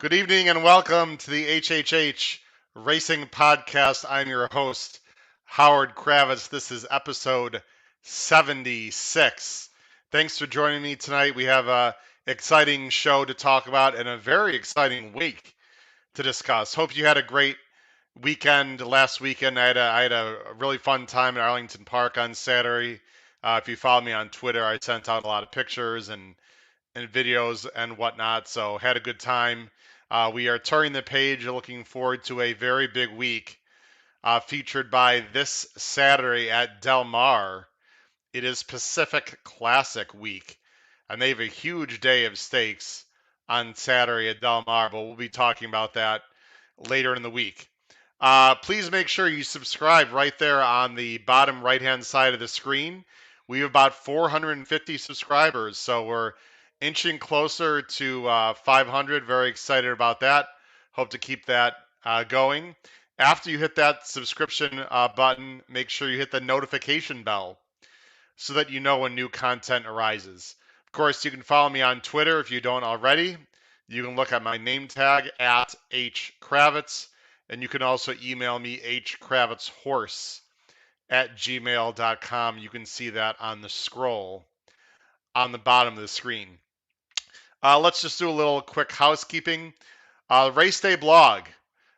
Good evening and welcome to the HHH Racing Podcast. I'm your host, Howard Kravitz. This is episode 76. Thanks for joining me tonight. We have an exciting show to talk about and a very exciting week to discuss. Hope you had a great weekend last weekend. I had a really fun time at Arlington Park on Saturday. If you follow me on Twitter, I sent out a lot of pictures and videos and whatnot. So had a good time. We are turning the page and looking forward to a very big week featured by this Saturday at Del Mar. It is Pacific Classic week, and they have a huge day of stakes on Saturday at Del Mar, but we'll be talking about that later in the week. Please make sure you subscribe right there on the bottom right-hand side of the screen. We have about 450 subscribers, so we're inching closer to 500. Very excited about that. Hope to keep that going. After you hit that subscription button, make sure you hit the notification bell so that you know when new content arises. Of course, you can follow me on Twitter if you don't already. You can look at my name tag at @hkravitz, and you can also email me hkravitzhorse@gmail.com. You can see that on the scroll on the bottom of the screen. Let's just do a little quick housekeeping. Race Day blog.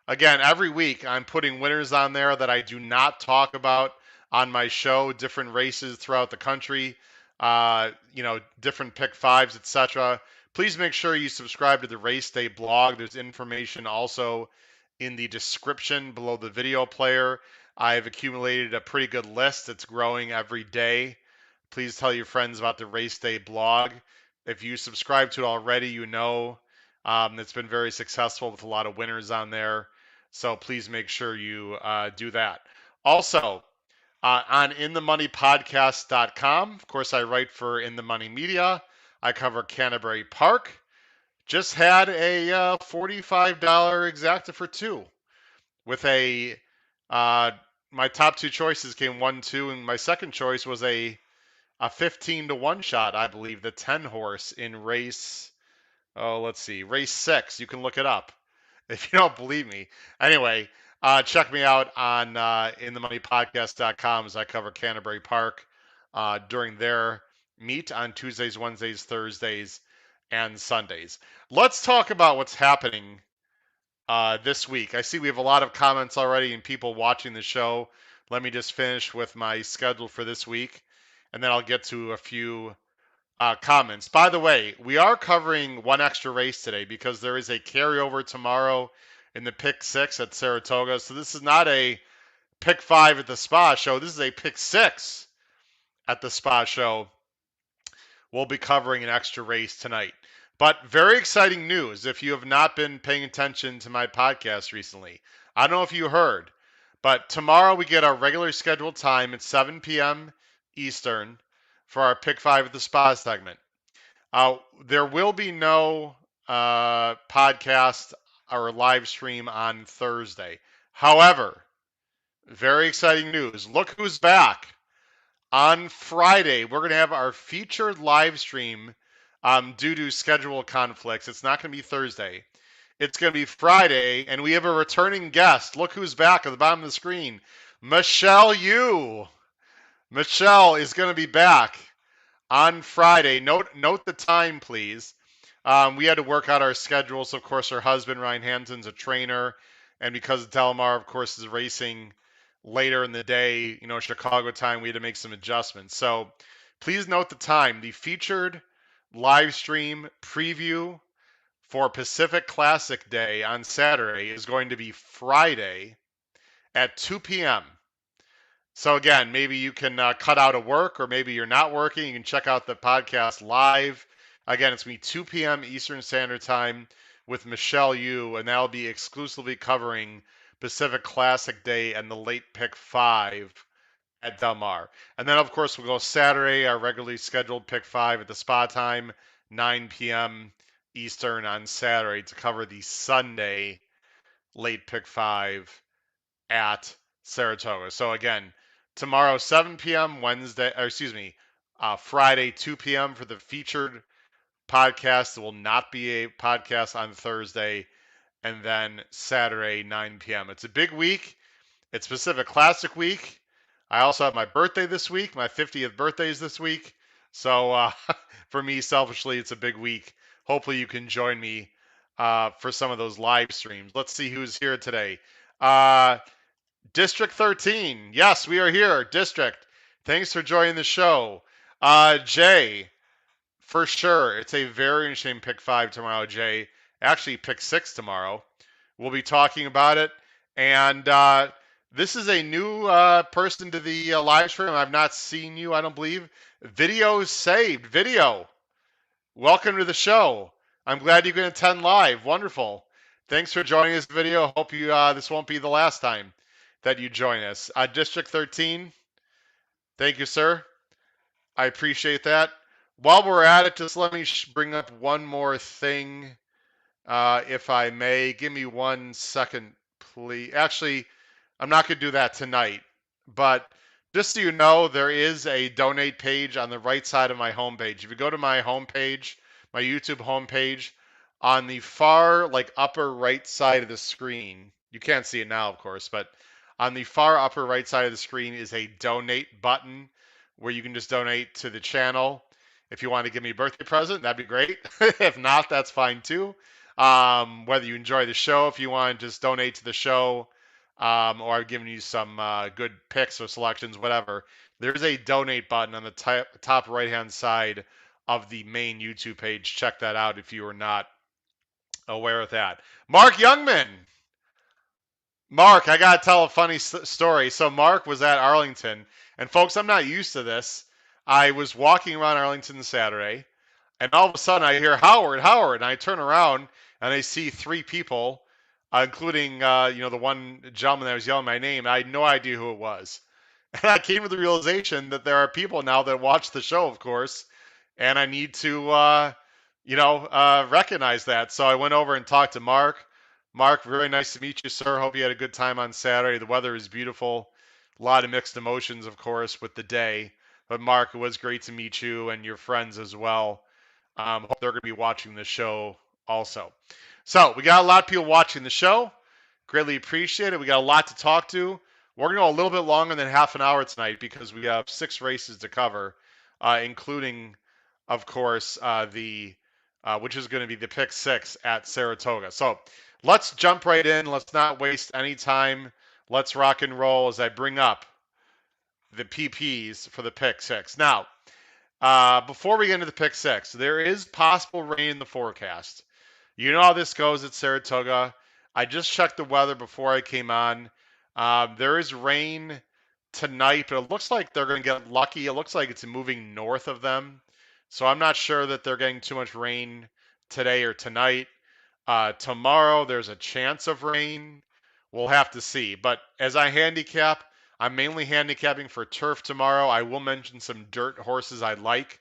Again, every week I'm putting winners on there that I do not talk about on my show, different races throughout the country, different pick fives, etc. Please make sure you subscribe to the Race Day blog. There's information also in the description below the video player. I've accumulated a pretty good list. It's growing every day. Please tell your friends about the Race Day blog. If you subscribe to it already, you know it's been very successful with a lot of winners on there. So please make sure you do that. Also, on InTheMoneyPodcast.com, of course, I write for In the Money Media. I cover Canterbury Park. Just had a $45 exacta for two with my top two choices came 1-2, and my second choice was a 15-1 shot, I believe, the 10 horse in race 6. You can look it up if you don't believe me. Anyway, check me out on InTheMoneyPodcast.com as I cover Canterbury Park during their meet on Tuesdays, Wednesdays, Thursdays, and Sundays. Let's talk about what's happening this week. I see we have a lot of comments already and people watching the show. Let me just finish with my schedule for this week, and then I'll get to a few comments. By the way, we are covering one extra race today because there is a carryover tomorrow in the pick 6 at Saratoga. So this is not a pick 5 at the Spa Show. This is a pick 6 at the Spa Show. We'll be covering an extra race tonight. But very exciting news if you have not been paying attention to my podcast recently. I don't know if you heard, but tomorrow we get our regular scheduled time at 7 p.m. Eastern for our Pick 5 at the Spa segment. There will be no podcast or live stream on Thursday. However, very exciting news. Look who's back. On Friday, we're going to have our featured live stream due to schedule conflicts. It's not going to be Thursday. It's going to be Friday, and we have a returning guest. Look who's back at the bottom of the screen. Michelle Yu. Michelle is going to be back on Friday. Note the time, please. We had to work out our schedules. Of course, her husband, Ryan Hampton's a trainer, and because Del Mar, of course, is racing later in the day, Chicago time, we had to make some adjustments. So please note the time. The featured live stream preview for Pacific Classic Day on Saturday is going to be Friday at 2 p.m. So again, maybe you can cut out of work, or maybe you're not working. You can check out the podcast live. Again, it's going to be 2 p.m. Eastern Standard Time with Michelle Yu, and that'll be exclusively covering Pacific Classic Day and the late pick 5 at Del Mar. And then, of course, we'll go Saturday, our regularly scheduled pick 5 at the Spa time, 9 p.m. Eastern on Saturday to cover the Sunday late pick 5 at Saratoga. So again, tomorrow 7 p.m. Friday 2 p.m. for the featured podcast. There will not be a podcast on Thursday. and then Saturday 9 p.m. It's a big week. It's Pacific Classic week. I also have my birthday this week. My 50th birthday is this week. So for me, selfishly, it's a big week. Hopefully, you can join me for some of those live streams. Let's see who's here today. Uh, District 13. Yes, we are here. District. Thanks for joining the show. Jay, for sure. It's a very interesting pick 5 tomorrow, Jay. Actually, pick 6 tomorrow. We'll be talking about it. And this is a new person to the live stream. I've not seen you, I don't believe. Video saved. Video. Welcome to the show. I'm glad you can attend live. Wonderful. Thanks for joining this video. Hope you this won't be the last time that you join us. District 13. Thank you, sir. I appreciate that. While we're at it, just let me bring up one more thing, if I may. Give me 1 second, please. Actually, I'm not going to do that tonight. But just so you know, there is a donate page on the right side of my homepage. If you go to my homepage, my YouTube homepage, on the far upper right side of the screen, you can't see it now, of course, but on the far upper right side of the screen is a donate button where you can just donate to the channel. If you want to give me a birthday present, that'd be great. If not, that's fine too. Whether you enjoy the show, if you want to just donate to the show, or I've given you some good picks or selections, whatever. There's a donate button on the top right-hand side of the main YouTube page. Check that out if you are not aware of that. Mark Youngman. Mark, I got to tell a funny story. So Mark was at Arlington, and folks, I'm not used to this. I was walking around Arlington Saturday, and all of a sudden I hear Howard, Howard, and I turn around and I see 3 people, including the one gentleman that was yelling my name. I had no idea who it was, and I came to the realization that there are people now that watch the show, of course, and I need to recognize that. So I went over and talked to Mark. Mark, very nice to meet you, sir. Hope you had a good time on Saturday. The weather is beautiful. A lot of mixed emotions, of course, with the day. But Mark, it was great to meet you and your friends as well. Hope they're going to be watching the show also. So we got a lot of people watching the show. Greatly appreciate it. We got a lot to talk to. We're going to go a little bit longer than half an hour tonight because we have 6 races to cover, including, of course, which is going to be the pick 6 at Saratoga. So let's jump right in. Let's not waste any time. Let's rock and roll as I bring up the PPs for the pick 6. Now, before we get into the pick 6, there is possible rain in the forecast. You know how this goes at Saratoga. I just checked the weather before I came on. There is rain tonight, but it looks like they're going to get lucky. It looks like it's moving north of them. So I'm not sure that they're getting too much rain today or tonight. Tomorrow, there's a chance of rain. We'll have to see. But as I handicap, I'm mainly handicapping for turf tomorrow. I will mention some dirt horses I like.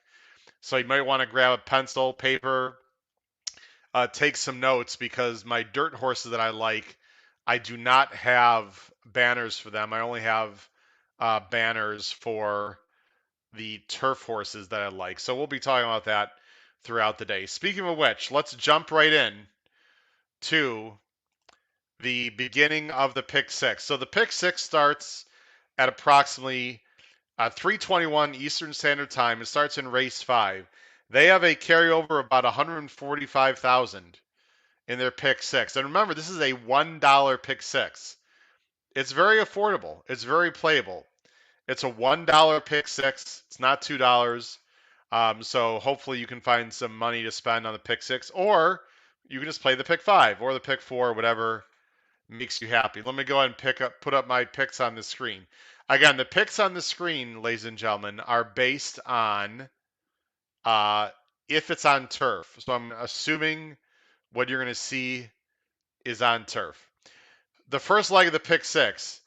So you might want to grab a pencil, paper, take some notes because my dirt horses that I like, I do not have banners for them. I only have banners for the turf horses that I like. So we'll be talking about that throughout the day. Speaking of which, let's jump right in to the beginning of the pick 6. So the pick 6 starts at approximately 3:21 Eastern Standard Time. It starts in race 5. They have a carryover of about 145,000 in their pick 6. And remember, this is a $1 pick 6. It's very affordable. It's very playable. It's a $1 pick 6. It's not $2. So hopefully you can find some money to spend on the pick 6, or you can just play the pick 5 or the pick 4, whatever makes you happy. Let me go ahead and put up my picks on the screen. Again, the picks on the screen, ladies and gentlemen, are based on if it's on turf. So I'm assuming what you're going to see is on turf. The first leg of the pick 6,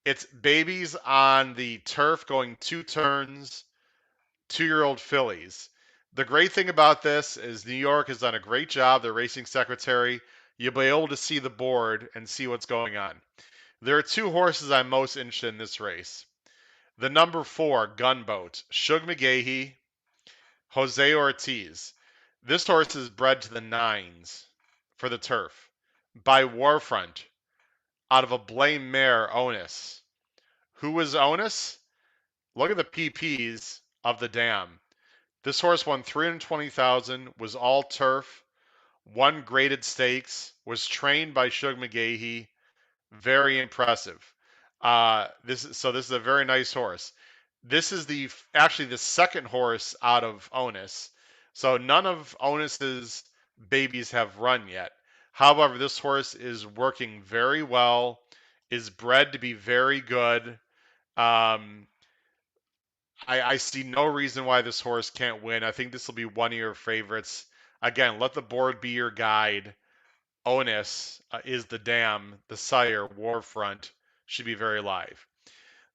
it's babies on the turf going 2 turns, 2-year-old fillies. The great thing about this is New York has done a great job. Their racing secretary, you'll be able to see the board and see what's going on. There are 2 horses I'm most interested in this race. The number 4, Gunboat, Shug McGahee, Jose Ortiz. This horse is bred to the 9s for the turf. by Warfront out of a Blame Mare Onus. Who was Onus? Look at the PPs of the dam. This horse won 320,000, was all turf, won graded stakes, was trained by Shug McGahee. Very impressive. This is a very nice horse. This is actually the second horse out of Onus. So none of Onus's babies have run yet. However, this horse is working very well, is bred to be very good. Um, I see no reason why this horse can't win. I think this will be one of your favorites. Again, let the board be your guide. Onus is the dam. The sire, Warfront, should be very live.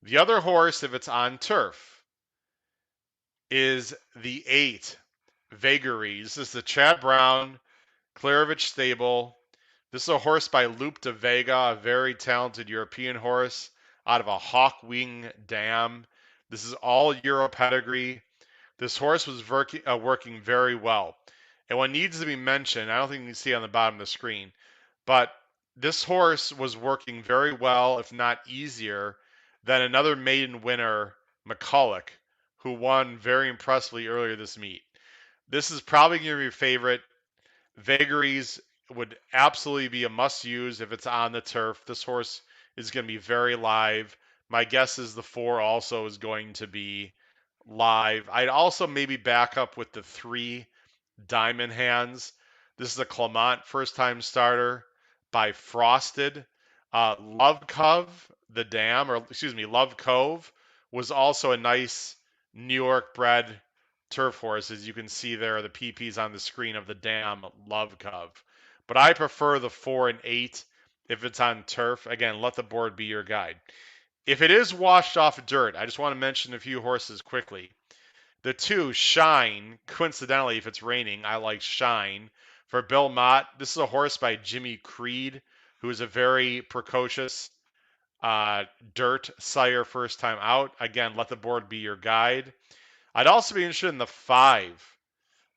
The other horse, if it's on turf, is the 8, Vagaries. This is the Chad Brown, Klarovich stable. This is a horse by Loop de Vega, a very talented European horse out of a Hawkwing dam. This is all Euro pedigree. This horse was working very well. And what needs to be mentioned, I don't think you can see on the bottom of the screen, but this horse was working very well, if not easier, than another maiden winner, McCulloch, who won very impressively earlier this meet. This is probably going to be your favorite. Vagaries would absolutely be a must use if it's on the turf. This horse is going to be very live. My guess is the 4 also is going to be live. I'd also maybe back up with the 3 Diamond Hands. This is a Clement first time starter by Frosted. Love Cove, the dam, or excuse me, Love Cove was also a nice New York bred turf horse. As you can see there, the PPs on the screen of the dam, Love Cove. But I prefer the 4 and 8 if it's on turf. Again, let the board be your guide. If it is washed off dirt, I just want to mention a few horses quickly. The 2, Shine, coincidentally, if it's raining, I like Shine. For Bill Mott, this is a horse by Jimmy Creed, who is a very precocious dirt sire first time out. Again, let the board be your guide. I'd also be interested in the 5,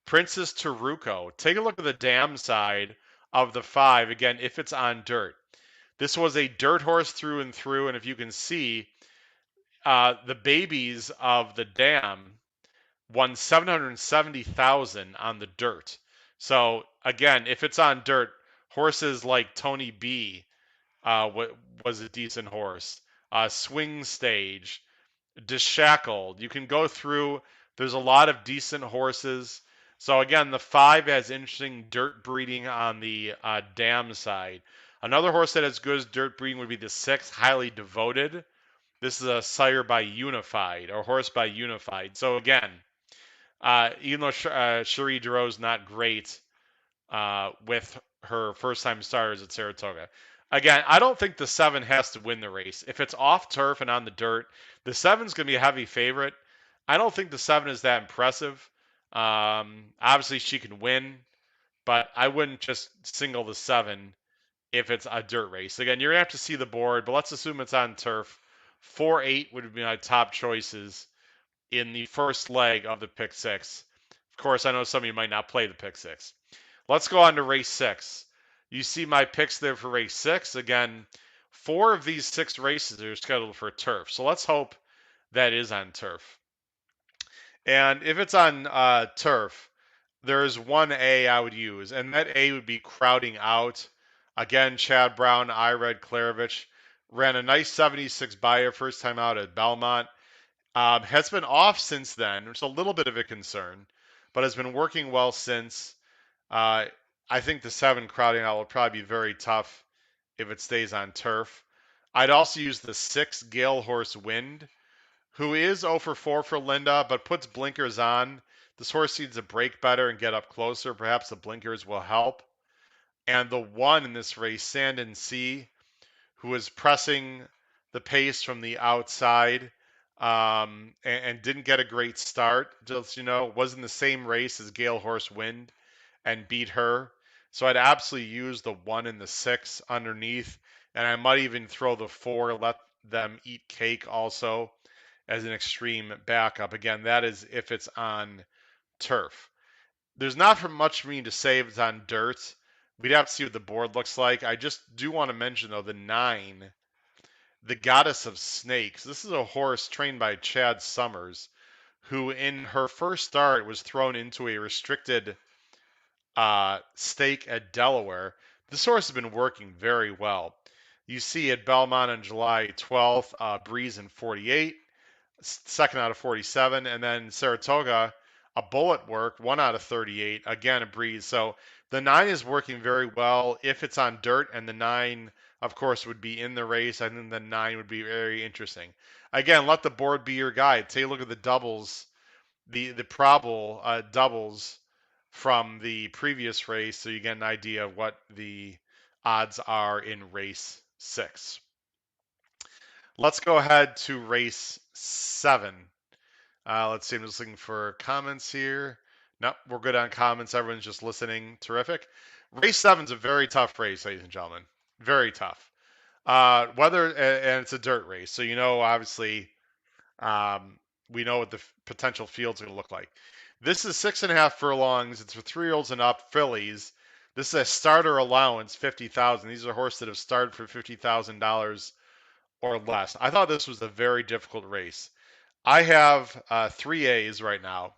Princess Taruko. Take a look at the dam side of the 5, again, if it's on dirt. This was a dirt horse through and through, and if you can see, the babies of the dam won 770,000 on the dirt. So again, if it's on dirt, horses like Tony B was a decent horse. Swing Stage, Dishackled. You can go through. There's a lot of decent horses. So again, the 5 has interesting dirt breeding on the dam side. Another horse that has good dirt breeding would be the 6, Highly Devoted. This is a sire by Unified, or horse by Unified. So again, even though Cherie Duro's not great with her first-time starters at Saratoga. Again, I don't think the 7 has to win the race. If it's off turf and on the dirt, the 7's going to be a heavy favorite. I don't think the 7 is that impressive. Obviously, she can win, but I wouldn't just single the 7 if it's a dirt race. Again, you're going to have to see the board, but let's assume it's on turf. 4-8 would be my top choices in the first leg of the pick 6. Of course, I know some of you might not play the pick 6. Let's go on to race 6. You see my picks there for race 6. Again, 4 of these 6 races are scheduled for turf. So let's hope that is on turf. And if it's on turf, there's one A I would use, and that A would be Crowding Out. Again, Chad Brown, Ired Klarovich ran a nice 76 buyer first time out at Belmont. Has been off since then, which is a little bit of a concern, but has been working well since. I think the 7 Crowding Out will probably be very tough if it stays on turf. I'd also use the 6 Gale Horse Wind, who is 0 for 4 for Linda, but puts blinkers on. This horse needs to break better and get up closer. Perhaps the blinkers will help. And the 1 in this race, Sand and Sea, who is pressing the pace from the outside and didn't get a great start. Just, was in the same race as Gale Horse Wind and beat her. So I'd absolutely use the 1 and the 6 underneath. And I might even throw the 4, let them eat cake also as an extreme backup. Again, that is if it's on turf. There's not much for me to say if it's on dirt. We'd have to see what the board looks like. I just do want to mention, though, the 9, the Goddess of Snakes. This is a horse trained by Chad Summers, who in her first start was thrown into a restricted stake at Delaware. This horse has been working very well. You see at Belmont on July 12th, Breeze in 48, second out of 47, and then Saratoga, a bullet work, 1 out of 38, again a Breeze. So the 9 is working very well if it's on dirt, and the 9, of course, would be in the race. I think the 9 would be very interesting. Again, let the board be your guide. Take a look at the doubles, the probable doubles from the previous race, so you get an idea of what the odds are in race 6. Let's go ahead to race 7. Let's see. I'm just looking for comments here. Nope, we're good on comments. Everyone's just listening. Terrific. Race 7 is a very tough race, ladies and gentlemen. Very tough. And it's a dirt race, so obviously, we know what the potential field's going to look like. This is 6.5 furlongs. It's for 3-year-olds and up fillies. This is a starter allowance, 50,000. These are horses that have started for $50,000 or less. I thought this was a very difficult race. I have 3As right now.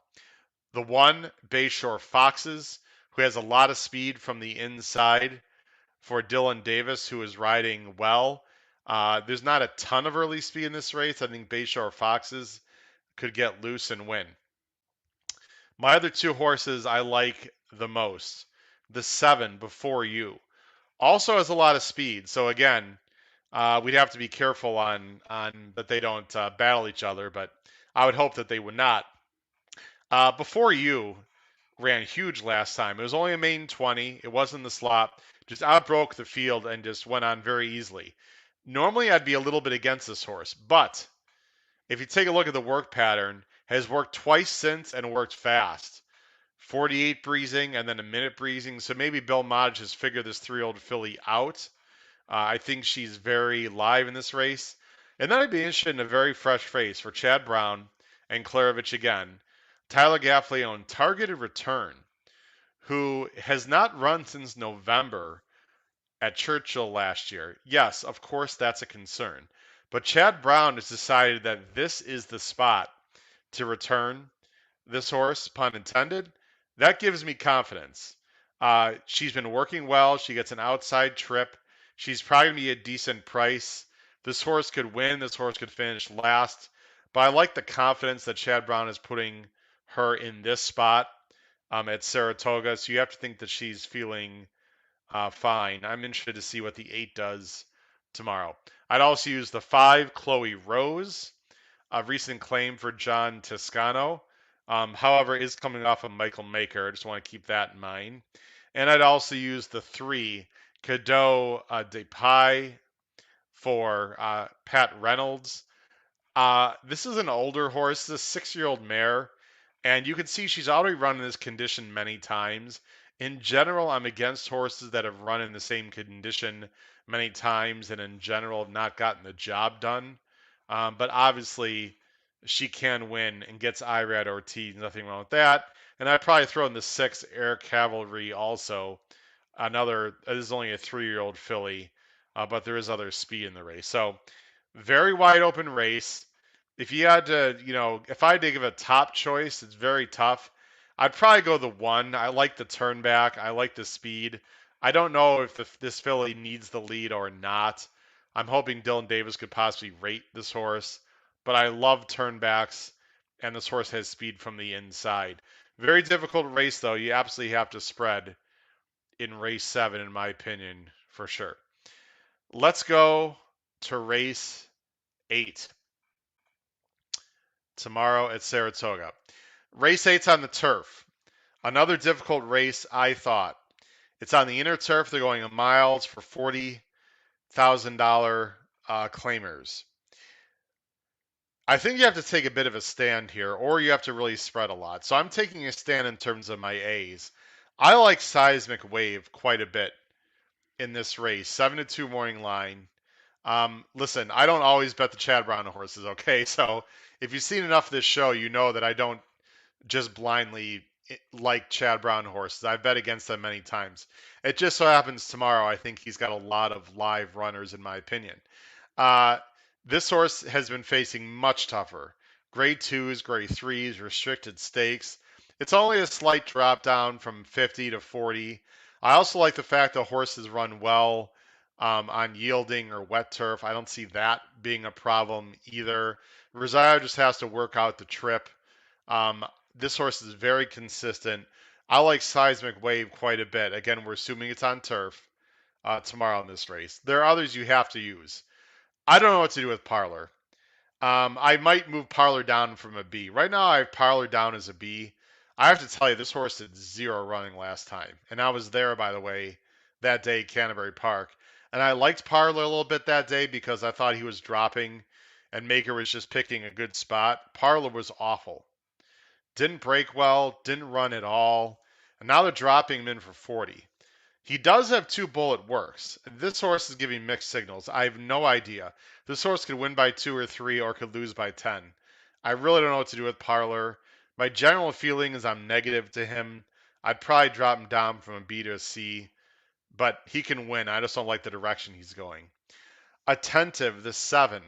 The 1, Bayshore Foxes, who has a lot of speed from the inside for Dylan Davis, who is riding well. There's not a ton of early speed in this race. I think Bayshore Foxes could get loose and win. My other 2 horses I like the most. The 7, Before You, also has a lot of speed. So again, we'd have to be careful on that they don't battle each other, but I would hope that they would not. Before You ran huge last time. It was only a main 20. It wasn't the slot. Just outbroke the field and just went on very easily. Normally, I'd be a little bit against this horse, but if you take a look at the work pattern, has worked twice since and worked fast. 48 breezing and then a minute breezing. So maybe Bill Modge has figured this 3-year-old filly out. I think she's very live in this race. And then I'd be interested in a very fresh face for Chad Brown and Klarovich again. Tyler Gaffleone, Targeted Return, who has not run since November at Churchill last year. Yes, of course, that's a concern. But Chad Brown has decided that this is the spot to return this horse, pun intended. That gives me confidence. She's been working well. She gets an outside trip. She's probably going to be a decent price. This horse could win. This horse could finish last. But I like the confidence that Chad Brown is putting her in this spot at Saratoga. So you have to think that she's feeling fine. I'm interested to see what the 8 does tomorrow. I'd also use the 5, Chloe Rose, a recent claim for John Toscano. However, is coming off of Michael Maker. I just want to keep that in mind. And I'd also use the 3, Cadeau de Pai for Pat Reynolds. This is an older horse. This is a 6-year-old mare. And you can see she's already run in this condition many times. In general, I'm against horses that have run in the same condition many times and in general have not gotten the job done. But obviously, she can win and gets Irad Ortiz. Nothing wrong with that. And I'd probably throw in the 6, Air Cavalry also. This is only a 3-year-old filly, but there is other speed in the race. So, very wide open race. If you had to, if I had to give a top choice, it's very tough. I'd probably go the 1. I like the turn back. I like the speed. I don't know if this filly needs the lead or not. I'm hoping Dylan Davis could possibly rate this horse, but I love turnbacks, and this horse has speed from the inside. Very difficult race, though. You absolutely have to spread in race 7, in my opinion, for sure. Let's go to race 8 tomorrow at Saratoga. Race 8's on the turf. Another difficult race, I thought. It's on the inner turf. They're going a mile. It's for $40,000 claimers. I think you have to take a bit of a stand here, or you have to really spread a lot. So I'm taking a stand in terms of my A's. I like Seismic Wave quite a bit in this race. 7-2 morning line. Listen, I don't always bet the Chad Brown horses, okay? So if you've seen enough of this show, you know that I don't just blindly, like Chad Brown horses. I've bet against them many times. It just so happens tomorrow, I think he's got a lot of live runners, in my opinion. Uh, this horse has been facing much tougher. Grade twos, grade threes, restricted stakes. It's only a slight drop down from 50 to 40. I also like the fact the horses run well on yielding or wet turf. I don't see that being a problem either. Rosario just has to work out the trip. Um, this horse is very consistent. I like Seismic Wave quite a bit. Again, we're assuming it's on turf tomorrow in this race. There are others you have to use. I don't know what to do with Parlor. I might move Parlor down from a B. Right now, I have Parlor down as a B. I have to tell you, this horse did zero running last time. And I was there, by the way, that day at Canterbury Park. And I liked Parlor a little bit that day because I thought he was dropping and Maker was just picking a good spot. Parlor was awful. Didn't break well, didn't run at all. And now they're dropping him in for 40. He does have two bullet works. This horse is giving mixed signals. I have no idea. This horse could win by 2 or 3 or could lose by 10. I really don't know what to do with Parlor. My general feeling is I'm negative to him. I'd probably drop him down from a B to a C, but he can win. I just don't like the direction he's going. Attentive, the 7,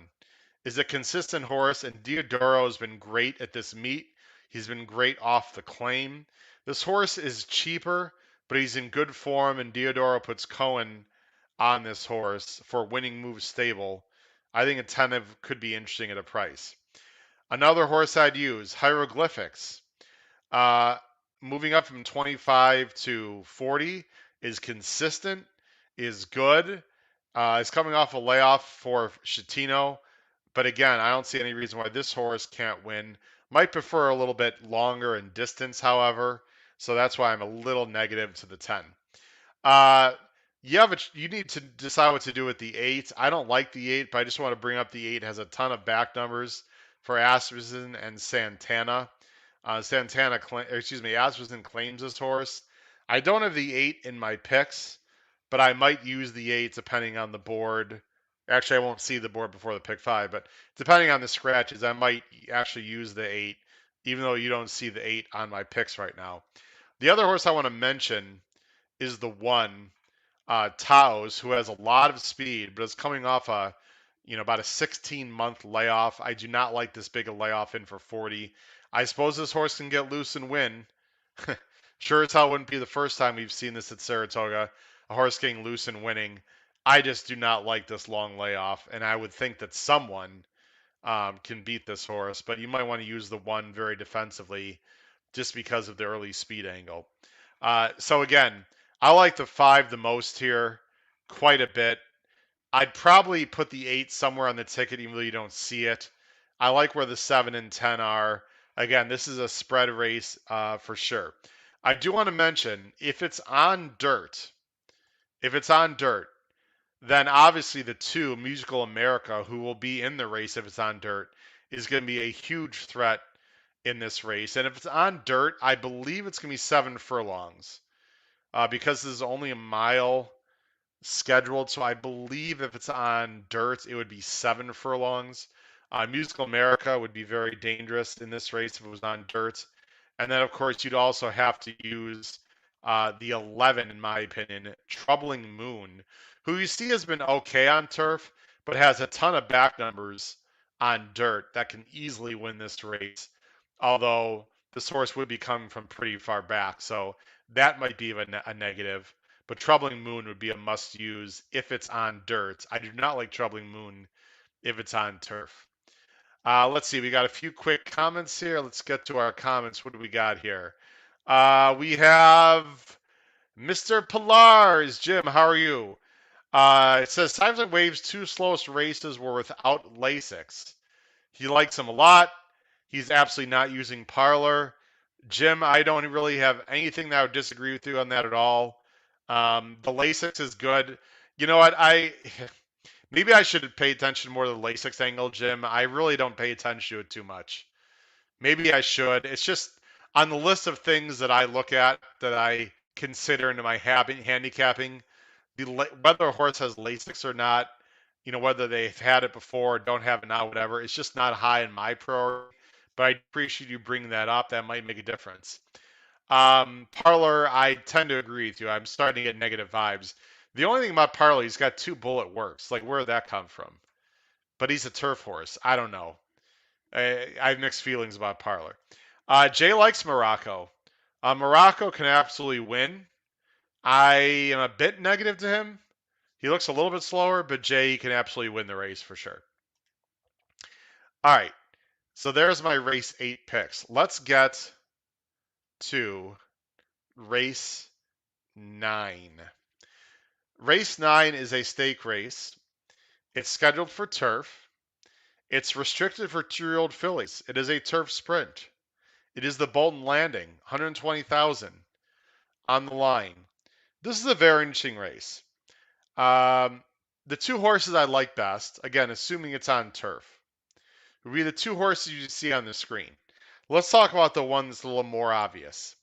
is a consistent horse, and Diodoro has been great at this meet. He's been great off the claim. This horse is cheaper, but he's in good form, and Diodoro puts Cohen on this horse for winning move stable. I think Attentive could be interesting at a price. Another horse I'd use, Hieroglyphics. Uh, moving up from 25 to 40 is consistent, is good. Is coming off a layoff for Shatino. But again, I don't see any reason why this horse can't win. Might prefer a little bit longer in distance, however. So that's why I'm a little negative to the 10. Uh, yeah, but you need to decide what to do with the 8. I don't like the 8, but I just want to bring up the 8 has a ton of back numbers for Asmussen and Santana. Asmussen claims this horse. I don't have the 8 in my picks, but I might use the 8 depending on the board. Actually, I won't see the board before the pick 5, but depending on the scratches, I might actually use the 8, even though you don't see the 8 on my picks right now. The other horse I want to mention is the 1, Taos, who has a lot of speed, but is coming off about a 16-month layoff. I do not like this big a layoff in for 40. I suppose this horse can get loose and win. Sure as hell wouldn't be the first time we've seen this at Saratoga, a horse getting loose and winning. I just do not like this long layoff, and I would think that someone can beat this horse, but you might want to use the 1 very defensively just because of the early speed angle. So again, I like the 5 the most here, quite a bit. I'd probably put the 8 somewhere on the ticket, even though you don't see it. I like where the 7 and 10 are. Again, this is a spread race for sure. I do want to mention if it's on dirt, then obviously the 2, Musical America, who will be in the race if it's on dirt, is going to be a huge threat in this race. And if it's on dirt, I believe it's going to be 7 furlongs because this is only a mile scheduled. So I believe if it's on dirt, it would be 7 furlongs. Musical America would be very dangerous in this race if it was on dirt. And then, of course, you'd also have to use the 11, in my opinion, Troubling Moon, who you see has been okay on turf, but has a ton of back numbers on dirt that can easily win this race. Although this horse would be coming from pretty far back, so that might be a negative. But Troubling Moon would be a must use if it's on dirt. I do not like Troubling Moon if it's on turf. Let's see, we got a few quick comments here. Let's get to our comments. What do we got here? We have Mr. Pilars. Jim, how are you? It says Seismic Wave's 2 slowest races were without Lasix. He likes him a lot. He's absolutely not using Parlor. Jim, I don't really have anything that I would disagree with you on that at all. The Lasix is good. You know what? Maybe I should pay attention more to the Lasix angle, Jim. I really don't pay attention to it too much. Maybe I should. It's just on the list of things that I look at that I consider into my handicapping. Whether a horse has Lasix or not, whether they've had it before or don't have it now, whatever, it's just not high in my priority. But I appreciate you bringing that up. That might make a difference. Parlor, I tend to agree with you. I'm starting to get negative vibes. The only thing about Parlor, he's got 2 bullet works. Like, where did that come from? But he's a turf horse. I don't know. I have mixed feelings about Parlor. Jay likes Morocco. Morocco can absolutely win. I am a bit negative to him. He looks a little bit slower, but Jay can absolutely win the race for sure. All right. So there's my race 8 picks. Let's get to race 9. Race 9 is a stake race. It's scheduled for turf. It's restricted for 2-year-old fillies. It is a turf sprint. It is the Bolton Landing, 120,000 on the line. This is a very interesting race. The 2 horses I like best, again, assuming it's on turf, would be the 2 horses you see on the screen. Let's talk about the one that's a little more obvious.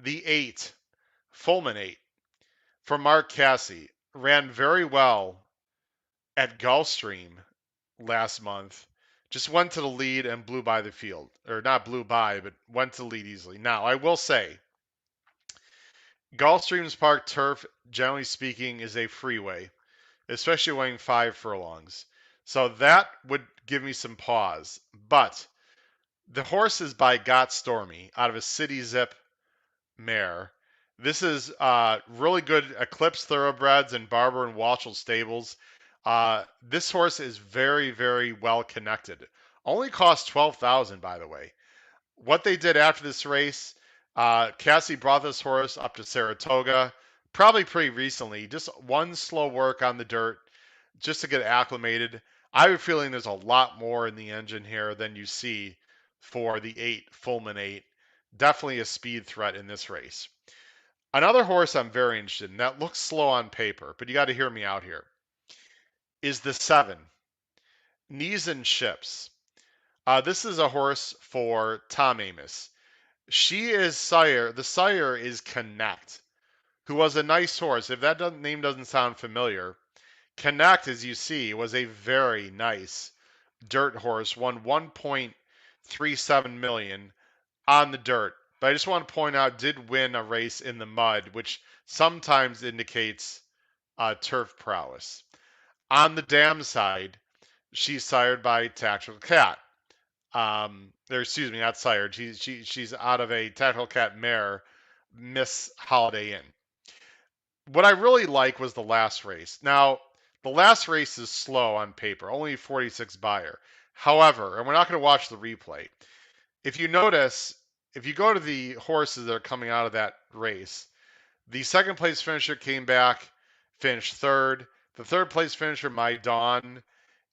The 8, Fulminate, for Mark Casse, ran very well at Gulfstream last month. Just went to the lead and blew by the field. Or not blew by, but went to the lead easily. Now, I will say, Gulfstream's Park turf, generally speaking, is a freeway, especially weighing 5 furlongs. So that would give me some pause. But the horse is by Got Stormy out of a City Zip mare. This is really good Eclipse Thoroughbreds and Barber and Walchel stables. This horse is very, very well connected. Only cost 12,000, by the way. What they did after this race, Casse brought this horse up to Saratoga, probably pretty recently. Just one slow work on the dirt, just to get acclimated. I have a feeling there's a lot more in the engine here than you see for the 8 Fulminate. Definitely a speed threat in this race. Another horse I'm very interested in that looks slow on paper, but you got to hear me out here, is the 7, Knees and Ships. This is a horse for Tom Amis. The sire is Connect, who was a nice horse. If that name doesn't sound familiar, Connect, as you see, was a very nice dirt horse, won 1.37 million on the dirt. But I just want to point out, did win a race in the mud, which sometimes indicates turf prowess. On the dam side, she's sired by Tactical Cat. Or excuse me, not sired. She's out of a Tactical Cat mare, Miss Holiday Inn. What I really like was the last race. Now, the last race is slow on paper, only 46 buyer. However, and we're not going to watch the replay. If you notice, if you go to the horses that are coming out of that race, the second place finisher came back, finished third. The third place finisher, My Dawn,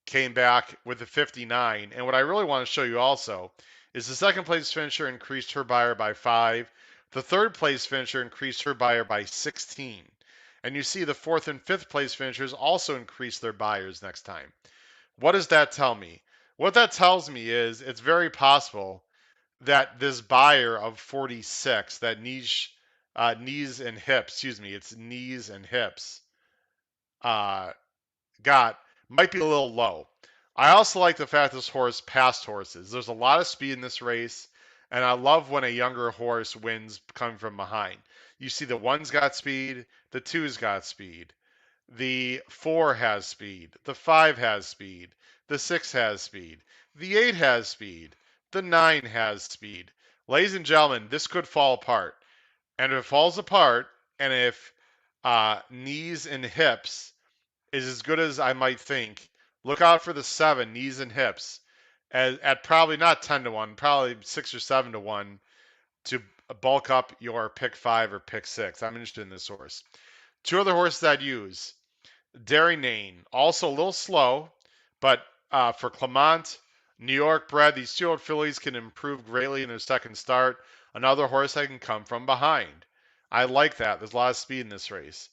came back with a 59. And what I really want to show you also is the second place finisher increased her buyer by 5. The third place finisher increased her buyer by 16. And you see the fourth and fifth place finishers also increase their buyers next time. What does that tell me? What that tells me is it's very possible that this buyer of 46, that knees and hips, excuse me, it's knees and hips, got might be a little low. I also like the fact this horse passed horses. There's a lot of speed in this race, and I love when a younger horse wins coming from behind. You see the 1's got speed, the 2's got speed, the 4 has speed, the 5 has speed, the 6 has speed, the 8 has speed, the 9 has speed. Ladies and gentlemen, this could fall apart. And if it falls apart, and if knees and hips is as good as I might think, look out for the 7, Knees and Hips, at probably not 10 to 1, probably 6 or 7 to 1 to bulk up your pick 5 or pick 6. I'm interested in this horse. 2 other horses I'd use. Dairy Nane, also a little slow, but for Clement, New York bred, these 2-year-old fillies can improve greatly in their second start. Another horse that can come from behind. I like that. There's a lot of speed in this race.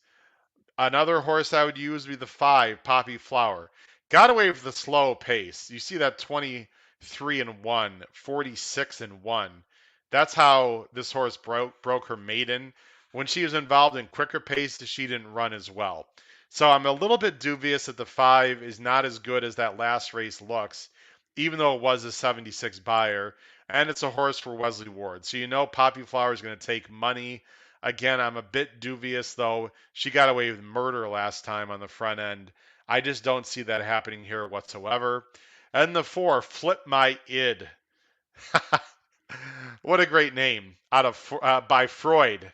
Another horse I would use would be the 5, Poppy Flower. Got away with the slow pace. You see that 23 and 1, 46 and 1. That's how this horse broke her maiden. When she was involved in quicker pace, she didn't run as well. So I'm a little bit dubious that the 5 is not as good as that last race looks, even though it was a 76 buyer. and it's a horse for Wesley Ward. So you know Poppy Flower is going to take money. Again, I'm a bit dubious, though. She got away with murder last time on the front end. I just don't see that happening here whatsoever. And the 4, Flip My Id. What a great name. Out of by Freud.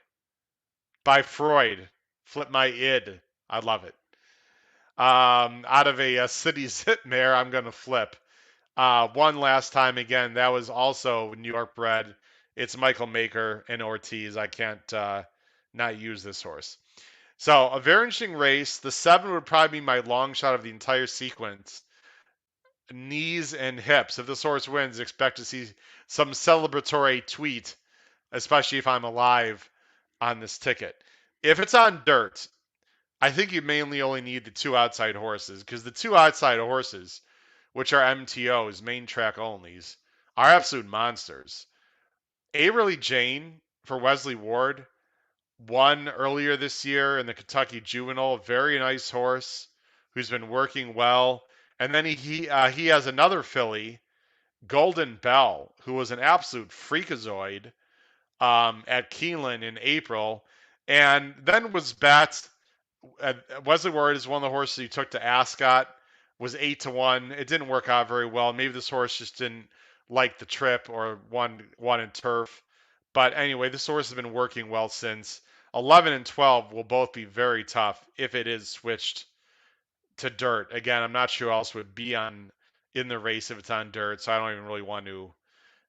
By Freud. Flip My Id. I love it. Out of a City Zip mare, I'm going to flip. One last time again. That was also New York bred. It's Michael Maker and Ortiz. I can't not use this horse. So a very interesting race. The 7 would probably be my long shot of the entire sequence. Knees and hips. If this horse wins, expect to see some celebratory tweet, especially if I'm alive on this ticket. If it's on dirt, I think you mainly only need the 2 outside horses because the 2 outside horses, which are MTOs, main track onlys, are absolute monsters. Averly Jane for Wesley Ward won earlier this year in the Kentucky Juvenile. Very nice horse who's been working well. And then he has another filly, Golden Bell, who was an absolute freakazoid at Keeneland in April, and then was bet. Wesley Ward is one of the horses he took to Ascot. Was 8-1. It didn't work out very well. Maybe this horse just didn't like the trip or won in turf. But anyway, this horse has been working well since. 11 and 12 will both be very tough if it is switched to dirt. Again, I'm not sure who else would be in the race if it's on dirt, so I don't even really want to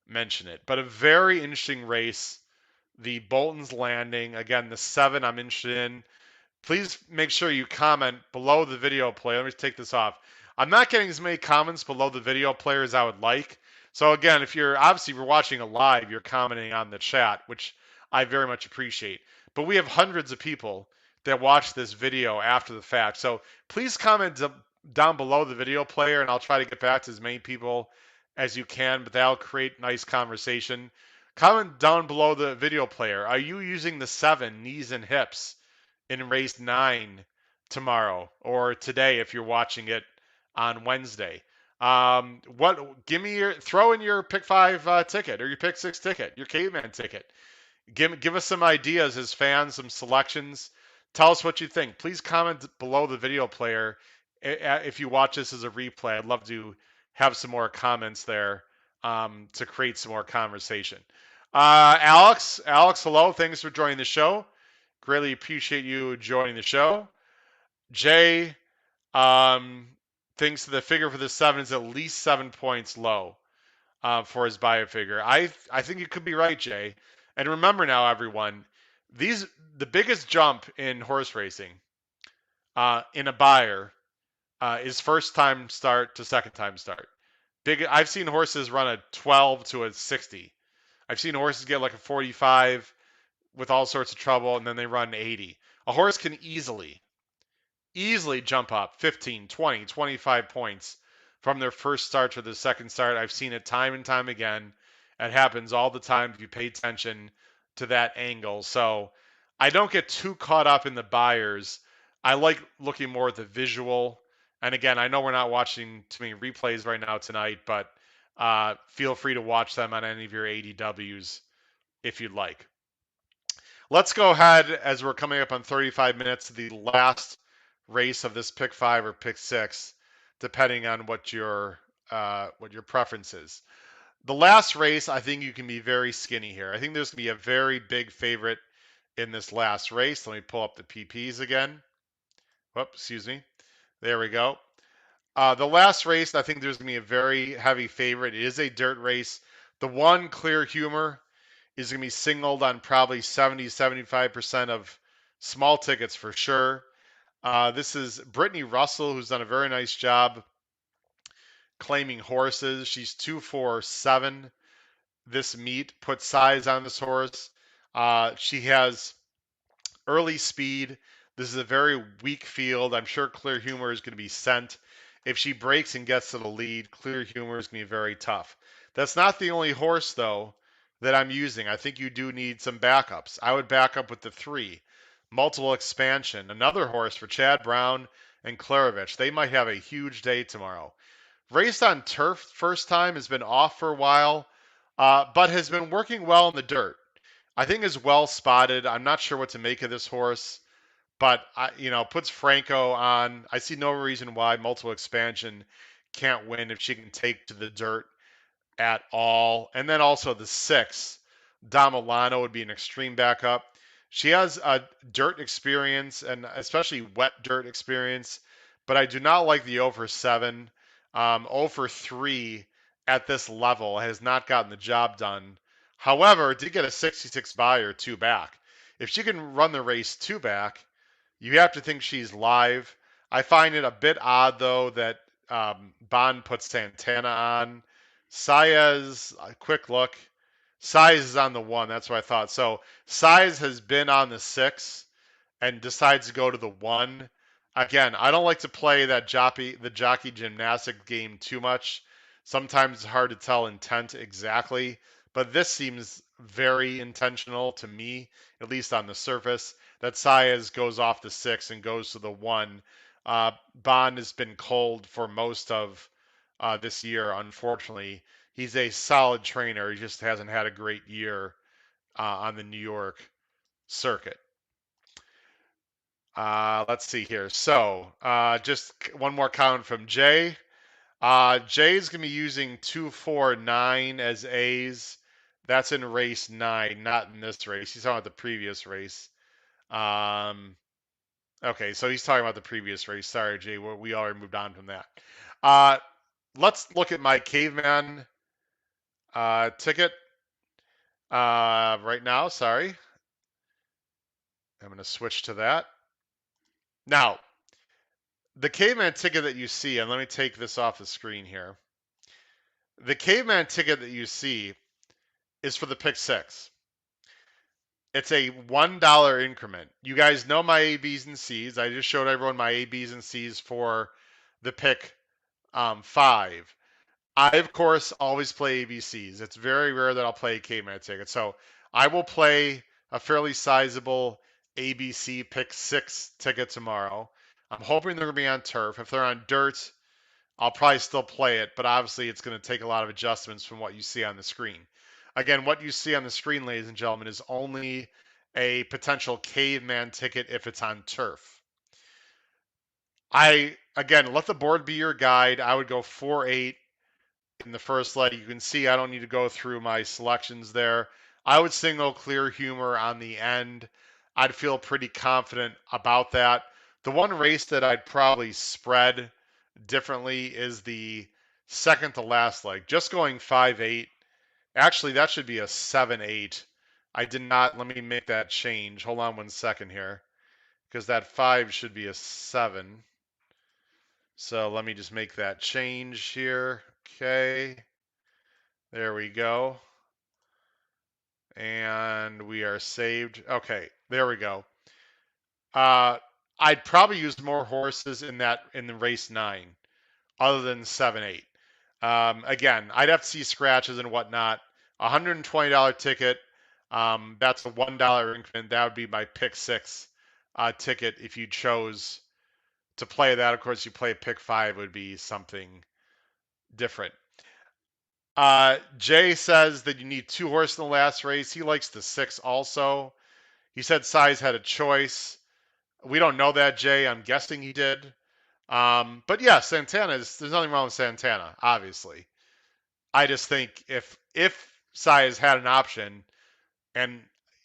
mention it. But a very interesting race. The Bolton's Landing, again, the 7 I'm interested in. Please make sure you comment below the video player. Let me take this off. I'm not getting as many comments below the video player as I would like. So again, if you're watching a live, you're commenting on the chat, which I very much appreciate. But we have hundreds of people that watch this video after the fact. So please comment down below the video player, and I'll try to get back to as many people as you can, but that'll create nice conversation. Comment down below the video player. Are you using the 7 knees and hips in race 9 tomorrow or today if you're watching it on Wednesday? Throw in your pick 5 ticket or your pick 6 ticket, your caveman ticket. Give us some ideas as fans, some selections. Tell us what you think. Please comment below the video player if you watch this as a replay. I'd love to have some more comments there to create some more conversation. Alex, hello. Thanks for joining the show. Greatly appreciate you joining the show. Jay thinks the figure for the 7 is at least 7 points low for his bio figure. I think you could be right, Jay. And remember now, everyone, the biggest jump in horse racing in a buyer is first time start to second time start. I've seen horses run a 12 to a 60. I've seen horses get like a 45 with all sorts of trouble, and then they run 80. A horse can easily jump up 15, 20, 25 points from their first start to the second start. I've seen it time and time again. It happens all the time if you pay attention to that angle. So I don't get too caught up in the buyers. I like looking more at the visual. And again, I know we're not watching too many replays right now tonight, but feel free to watch them on any of your ADWs if you'd like. Let's go ahead, as we're coming up on 35 minutes, to the last race of this pick 5 or pick 6, depending on what your preference is. The last race, I think you can be very skinny here. I think there's going to be a very big favorite in this last race. Let me pull up the PPs again. Whoops, excuse me. There we go. The last race, I think there's going to be a very heavy favorite. It is a dirt race. The 1, Clear Humor, is going to be singled on probably 70-75% of small tickets for sure. This is Brittany Russell, who's done a very nice job claiming horses. She's 2-4-7 this meet. Put size on this horse. She has early speed. This is a very weak field. I'm sure Clear Humor is going to be sent. If she breaks and gets to the lead, Clear Humor is going to be very tough. That's not the only horse, though, that I'm using. I think you do need some backups. I would back up with the 3, Multiple Expansion, another horse for Chad Brown and Klarovich. They might have a huge day tomorrow. Raced on turf first time, has been off for a while. but has been working well in the dirt. I think is well spotted. I'm not sure what to make of this horse, but puts Franco on. I see no reason why multiple expansion can't win if she can take to the dirt at all. And then also the 6, Dom Milano would be an extreme backup. She has a dirt experience and especially wet dirt experience, but I do not like the 0 for 7. 0 for 3 at this level has not gotten the job done. However, did get a 66 by or 2 back. If she can run the race 2 back, you have to think she's live. I find it a bit odd, though, that Bond puts Santana on. Saez, a quick look. Saez is on the 1. That's what I thought. So Saez has been on the 6 and decides to go to the 1. Again, I don't like to play the jockey gymnastic game too much. Sometimes it's hard to tell intent exactly, but this seems very intentional to me, at least on the surface, that Saez goes off the 6 and goes to the 1. Bond has been cold for most of this year, unfortunately. He's a solid trainer. He just hasn't had a great year on the New York circuit. Let's see here. So, just one more comment from Jay. Jay's going to be using 249 as A's. That's in race 9, not in this race. He's talking about the previous race. Okay, so he's talking about the previous race. Sorry, Jay. We already moved on from that. Let's look at my caveman ticket right now. Sorry. I'm going to switch to that. Now, the caveman ticket that you see, and let me take this off the screen here. The caveman ticket that you see is for the pick 6. It's a $1 increment. You guys know my A, B's, and C's. I just showed everyone my A, B's, and C's for the pick 5. I, of course, always play ABCs. It's very rare that I'll play a caveman ticket. So I will play a fairly sizable ABC pick 6 ticket tomorrow. I'm hoping they're going to be on turf. If they're on dirt, I'll probably still play it, but obviously it's going to take a lot of adjustments from what you see on the screen. Again, what you see on the screen, ladies and gentlemen, is only a potential caveman ticket if it's on turf. Again, let the board be your guide. I would go 4-8 in the first leg. You can see I don't need to go through my selections there. I would single clear humor on the end. I'd feel pretty confident about that. The one race that I'd probably spread differently is the second to last leg. Just going 5-8. Actually, that should be a 7-8. I did not. Let me make that change. Hold on 1 second here, because that 5 should be a 7. So let me just make that change here. Okay. There we go. And we are saved. Okay, there we go. I'd probably use more horses in the race 9, other than 7-8. Again, I'd have to see scratches and whatnot. $120 ticket. That's a $1 increment. That would be my pick 6 ticket if you chose to play that. Of course, you play pick 5 would be something different. Jay says that you need 2 horses in the last race. He likes the 6 also. He said Size had a choice. We don't know that, Jay. I'm guessing he did. But yeah, there's nothing wrong with Santana, obviously. I just think if Size had an option and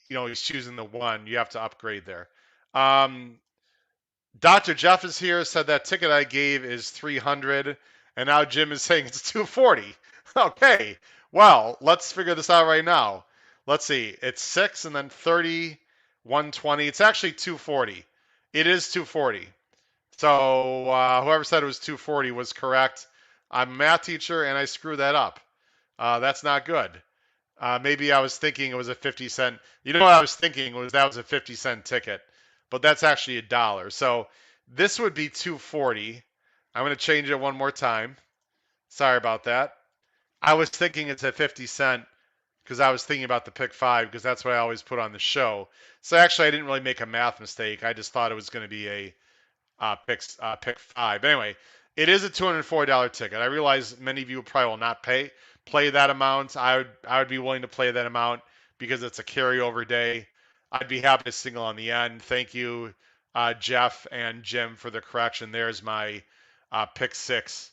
he's choosing the 1, you have to upgrade there. Dr. Jeff is here, said that ticket I gave is 300, and now Jim is saying it's 240. Okay, well, let's figure this out right now. Let's see. It's 6 and then 30, 120. It's actually 240. It is 240. So whoever said it was 240 was correct. I'm a math teacher, and I screwed that up. That's not good. Maybe I was thinking it was a 50-cent. You know what I was thinking was that was a 50-cent ticket, but that's actually $1. So this would be 240. I'm going to change it one more time. Sorry about that. I was thinking it's a 50-cent because I was thinking about the pick 5 because that's what I always put on the show. So actually, I didn't really make a math mistake. I just thought it was going to be a pick 5. Anyway, it is a $240 ticket. I realize many of you probably will not pay play that amount, I would be willing to play that amount because it's a carryover day. I'd be happy to single on the end. Thank you, Jeff and Jim, for the correction. There's my pick six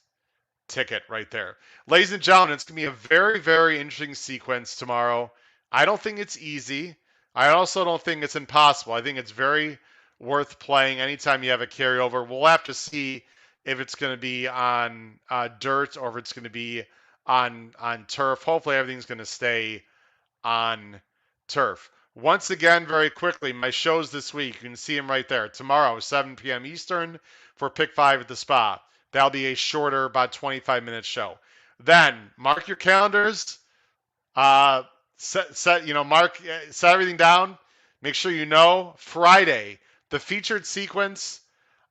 ticket right there. Ladies and gentlemen, it's going to be a very, very interesting sequence tomorrow. I don't think it's easy. I also don't think it's impossible. I think it's very worth playing anytime you have a carryover. We'll have to see if it's going to be on dirt or if it's going to be on turf. Hopefully, everything's going to stay on turf. Once again, very quickly, my shows this week, you can see them right there. Tomorrow, 7 p.m. Eastern for Pick 5 at the Spa. That'll be a shorter, about 25-minute show. Then, mark your calendars. Set everything down. Make sure you know Friday, the featured sequence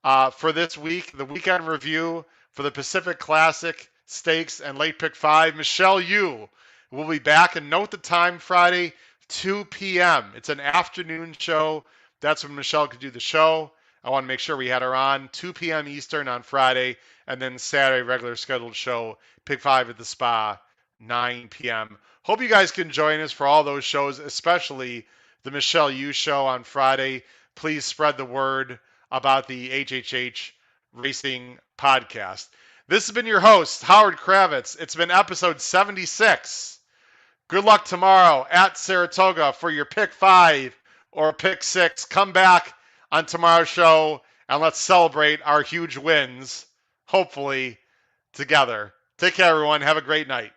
for this week, the weekend review for the Pacific Classic Stakes and Late Pick 5. Michelle Yu will be back, and note the time Friday, 2 p.m. It's an afternoon show. That's when Michelle could do the show. I want to make sure we had her on 2 p.m. Eastern on Friday, and then Saturday, regular scheduled show, Pick 5 at the Spa, 9 p.m. Hope you guys can join us for all those shows, especially the Michelle Yu show on Friday. Please spread the word about the HHH Racing Podcast. This has been your host, Howard Kravitz. It's been episode 76. Good luck tomorrow at Saratoga for your pick 5 or pick 6. Come back on tomorrow's show and let's celebrate our huge wins, hopefully together. Take care, everyone. Have a great night.